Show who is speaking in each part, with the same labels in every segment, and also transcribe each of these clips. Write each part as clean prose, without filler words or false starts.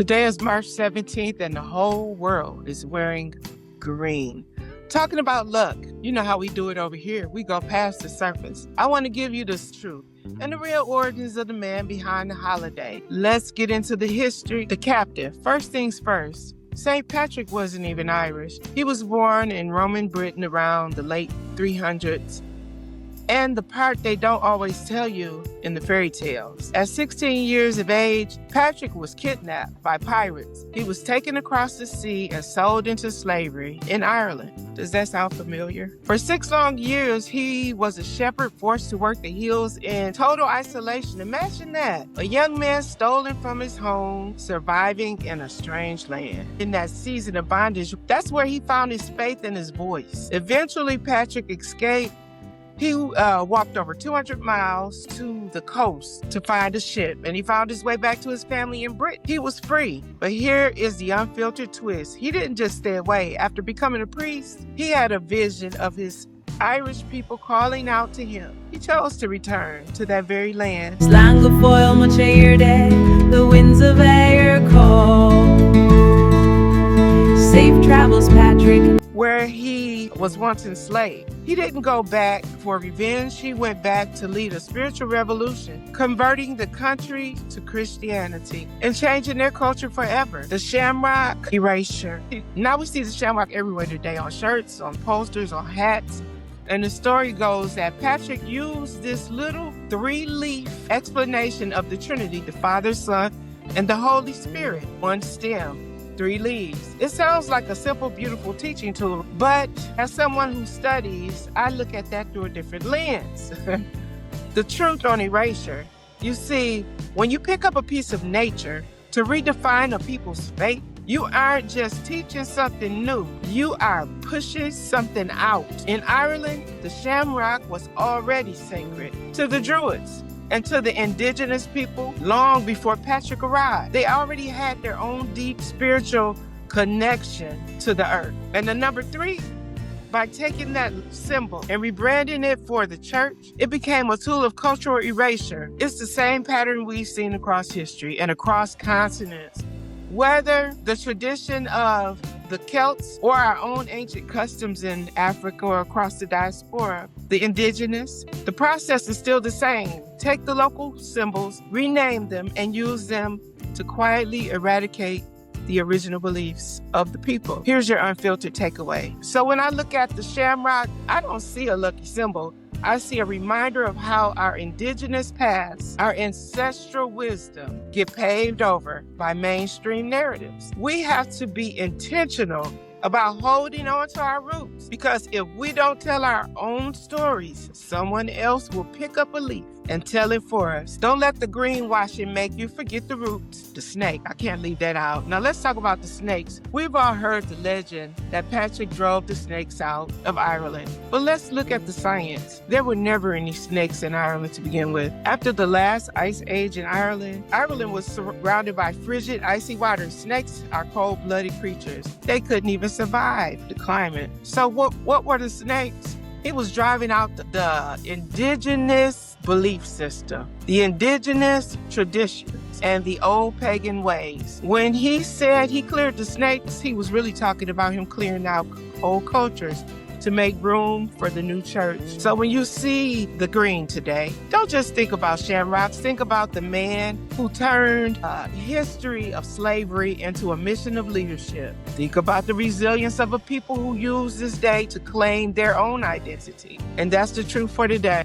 Speaker 1: Today is March 17th and the whole world is wearing green. Talking about luck, you know how we do it over here. We go past the surface. I want to give you this truth and the real origins of the man behind the holiday. Let's get into the history. The captive. First things first, St. Patrick wasn't even Irish. He was born in Roman Britain around the late 300s. And the part they don't always tell you in the fairy tales. At 16 years of age, Patrick was kidnapped by pirates. He was taken across the sea and sold into slavery in Ireland. Does that sound familiar? For 6 long years, he was a shepherd forced to work the hills in total isolation. Imagine that. A young man stolen from his home, surviving in a strange land. In that season of bondage, that's where he found his faith and his voice. Eventually, Patrick escaped. He walked over 200 miles to the coast to find a ship, and he found his way back to his family in Britain. He was free, but here is the unfiltered twist. He didn't just stay away. After becoming a priest, he had a vision of his Irish people calling out to him. He chose to return to that very land.
Speaker 2: Slang of foil much air day, the winds of air call. Safe travels, Patrick.
Speaker 1: Where he was once enslaved. He didn't go back for revenge. He went back to lead a spiritual revolution, converting the country to Christianity and changing their culture forever. The shamrock erasure. Now we see the shamrock everywhere today, on shirts, on posters, on hats. And the story goes that Patrick used this little 3-leaf explanation of the Trinity, the Father, Son, and the Holy Spirit. 1 stem. 3 leaves. It sounds like a simple, beautiful teaching tool, but as someone who studies, I look at that through a different lens. The truth on erasure. You see, when you pick up a piece of nature to redefine a people's faith, you aren't just teaching something new, you are pushing something out. In Ireland, the shamrock was already sacred to the Druids and to the indigenous people long before Patrick arrived. They already had their own deep spiritual connection to the earth. And the number 3, by taking that symbol and rebranding it for the church, it became a tool of cultural erasure. It's the same pattern we've seen across history and across continents. Whether the tradition of the Celts or our own ancient customs in Africa or across the diaspora, the indigenous, the process is still the same. Take the local symbols, rename them, and use them to quietly eradicate the original beliefs of the people. Here's your unfiltered takeaway. So when I look at the shamrock, I don't see a lucky symbol. I see a reminder of how our indigenous past, our ancestral wisdom, get paved over by mainstream narratives. We have to be intentional about holding on to our roots, because if we don't tell our own stories, someone else will pick up a leaf and tell it for us. Don't let the greenwashing make you forget the roots. The snake, I can't leave that out. Now let's talk about the snakes. We've all heard the legend that Patrick drove the snakes out of Ireland. But let's look at the science. There were never any snakes in Ireland to begin with. After the last ice age in Ireland was surrounded by frigid, icy water. Snakes are cold-blooded creatures. They couldn't even survive the climate. So what were the snakes? It was driving out the indigenous belief system, the indigenous traditions, and the old pagan ways. When he said he cleared the snakes, he was really talking about him clearing out old cultures to make room for the new church. So when you see the green today, don't just think about shamrocks, think about the man who turned history of slavery into a mission of leadership. Think about the resilience of a people who use this day to claim their own identity. And that's the truth for today.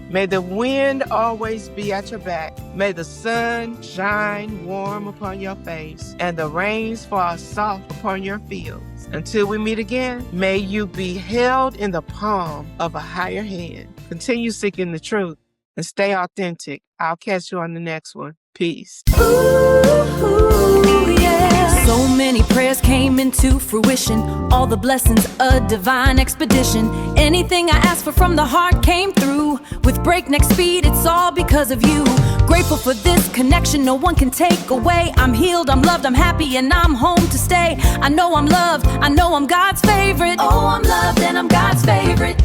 Speaker 1: May the wind always be at your back. May the sun shine warm upon your face and the rains fall soft upon your fields. Until we meet again, may you be held in the palm of a higher hand. Continue seeking the truth and stay authentic. I'll catch you on the next one. Peace.
Speaker 2: Ooh, yeah. So many prayers came into fruition, all the blessings, a divine expedition. Anything I asked for from the heart came through. With breakneck speed, it's all because of you. Grateful for this connection, no one can take away. I'm healed, I'm loved, I'm happy, and I'm home to stay. I know I'm loved, I know I'm God's favorite. Oh, I'm loved and I'm God's favorite.